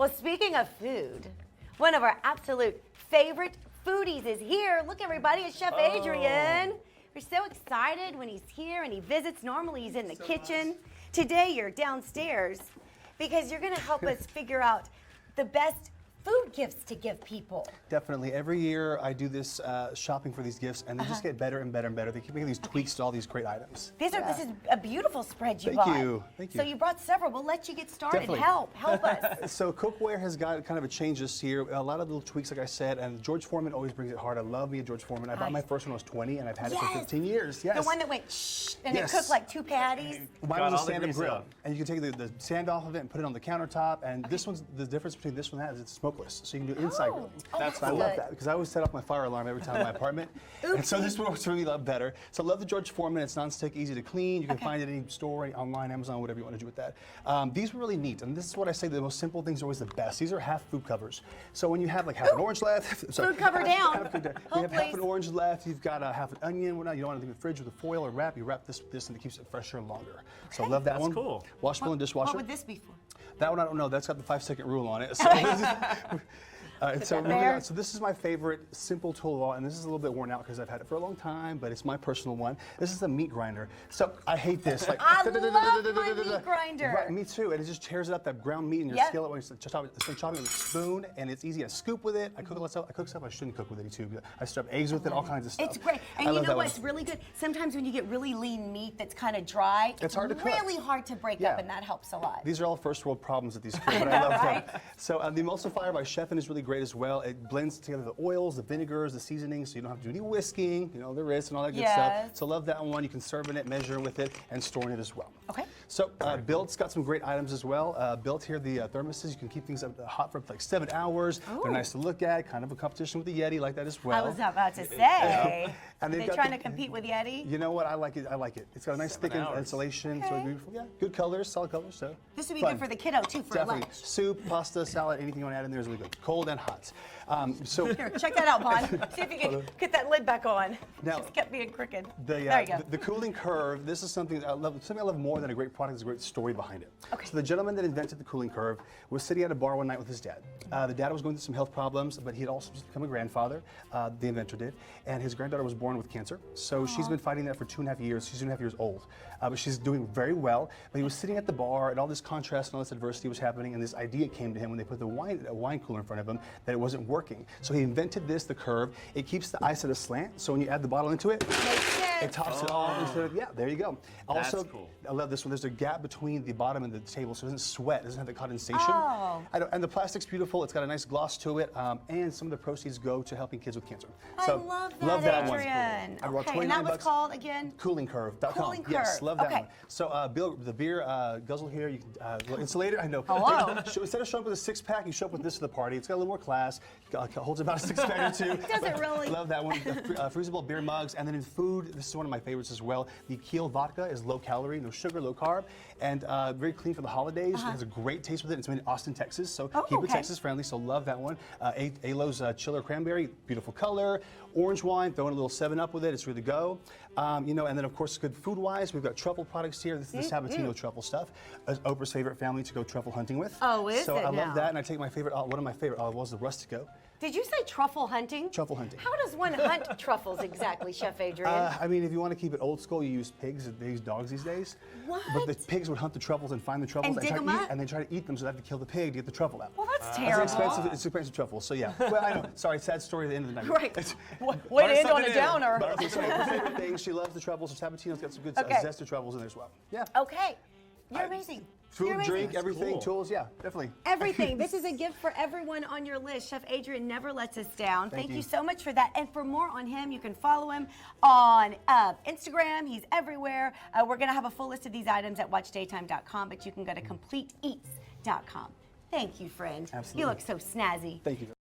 Well, speaking of food, one of our absolute favorite foodies is here. Look, everybody, it's Chef Adrian. We're so excited when he's here and he visits. Normally, he's in the kitchen. Today, you're downstairs because you're going to help us figure out the best food gifts to give people. Definitely. Every year I do this shopping for these gifts, and they just get better and better and better. They keep making these tweaks to all these great items. This is a beautiful spread you bought. Thank you. Thank you. So you brought several. We'll let you get started. Definitely. Help us. So cookware has got kind of a change this year. A lot of little tweaks, like I said, and George Foreman always brings it hard. I love me a George Foreman. I bought my first one when I was 20, and I've had it for 15 years. Yes. The one that went shh, and it cooked like 2 patties. Mine was a stand-up grill, and you can take the sand off of it and put it on the countertop. And this one's the difference between this one and that is it's smokeless, so you can do inside grilling. That's I love that because I always set off my fire alarm every time in my apartment, and so this one works really a lot better. So I love the George Foreman. It's non-stick, easy to clean. You can find it in any store, online, Amazon, whatever you want to do with that. These were really neat, and this is what I say: the most simple things are always the best. These are half food covers. So when you have like half an orange left, food cover down. You have half an orange left. You've got half an onion. Whatnot. You don't want to leave the fridge with a foil or wrap. You wrap this with this, and it keeps it fresher and longer. So I love that one. That's cool. Washable and dishwasher. What would this be for? That one I don't know. That's got the 5-second rule on it. So, so this is my favorite simple tool of all, and this is a little bit worn out because I've had it for a long time, but it's my personal one. This is a meat grinder. So I hate this. Like, I love my meat grinder. Right, me too. And it just tears up that ground meat in your skillet when you start chopping with a spoon, and it's easy to scoop with it. I cook stuff I shouldn't cook with it too. I stir up eggs with it, all kinds of stuff. It's great. And you know what's really good? Sometimes when you get really lean meat that's kind of dry, it's hard to cook. Really hard to break up, and that helps a lot. These are all first world problems at these schools, but I love them. So the emulsifier by Chefin' is really great as well. It blends together the oils, the vinegars, the seasonings, so you don't have to do any whisking, the wrist and all that good stuff. So love that one. You can serve in it, measure with it, and store in it as well. Okay. So Built's got some great items as well. Built here, the thermoses, you can keep things hot for up to like 7 hours. Ooh. They're nice to look at, kind of a competition with the Yeti, like that as well. I was about to say. And Are they trying to compete with Yeti? You know what? I like it. I like it. It's got a nice thick insulation. It's really beautiful. Yeah, good colors, solid colors. So this would be good for the kiddo too for lunch. Soup, pasta, salad, anything you want to add in there is really good. Cold and hot. So here, check that out, Vaughn. See if you can get that lid back on. Now, just kept being crooked. There you go. The cooling curve. This is something I love. Something I love more than a great product is a great story behind it. Okay. So the gentleman that invented the cooling curve was sitting at a bar one night with his dad. The dad was going through some health problems, but he had also just become a grandfather. The inventor did, and his granddaughter was born with cancer. So she's been fighting that for 2.5 years. She's 2.5 years old, but she's doing very well. But he was sitting at the bar, and all this contrast and all this adversity was happening, and this idea came to him when they put the wine cooler in front of him that it wasn't working. So he invented this, the curve. It keeps the ice at a slant, so when you add the bottle into it, it tops it all into it. Yeah, there you go. Also, that's cool. I love this one. There's a gap between the bottom and the table, so it doesn't sweat. It doesn't have the condensation. And the plastic's beautiful. It's got a nice gloss to it, and some of the proceeds go to helping kids with cancer. So I love that, Adrian. One. Okay, and that was called again? CoolingCurve.com. Cooling Curve. Yes, love that one. So the beer guzzle here, you can insulate it. I know. Hello. Instead of showing up with a 6-pack, you show up with this to the party. It's got a little more class. Holds about a 6-pack or 2. Does it really? Love that one. Freezable beer mugs, and then in food, this is one of my favorites as well. The Kiel vodka is low calorie, no sugar, low carb, and very clean for the holidays. It has a great taste with it. It's made in Austin, Texas, so keep it Texas friendly. So love that one. Alo's chiller cranberry, beautiful color. Orange wine, throw in a little 7-Up with it. It's ready to go. And then of course, good food-wise, we've got truffle products here. This is the Sabatino truffle stuff. Oprah's favorite family to go truffle hunting with. Oh, is it So I love that, and I take my favorite. One of my favorite olive oils, the Rustico. Did you say truffle hunting? Truffle hunting. How does one hunt truffles exactly, Chef Adrian? I mean, if you want to keep it old school, you use pigs. They use dogs these days. What? But the pigs would hunt the truffles and find the truffles and dig them up? And then try to eat them, so they have to kill the pig to get the truffle out. Well, that's terrible. It's expensive truffle, so yeah. Well, I know. Sorry, sad story at the end of the night. Right. Way to end on a downer. But her favorite thing, she loves the truffles. So Sabatino's got some good zesty truffles in there as well. Yeah. Okay. You're amazing. Food, drink, everything, tools, yeah, definitely. Everything. This is a gift for everyone on your list. Chef Adrian never lets us down. Thank you so much for that. And for more on him, you can follow him on Instagram. He's everywhere. We're going to have a full list of these items at watchdaytime.com, but you can go to completeats.com. Thank you, friend. Absolutely. You look so snazzy. Thank you.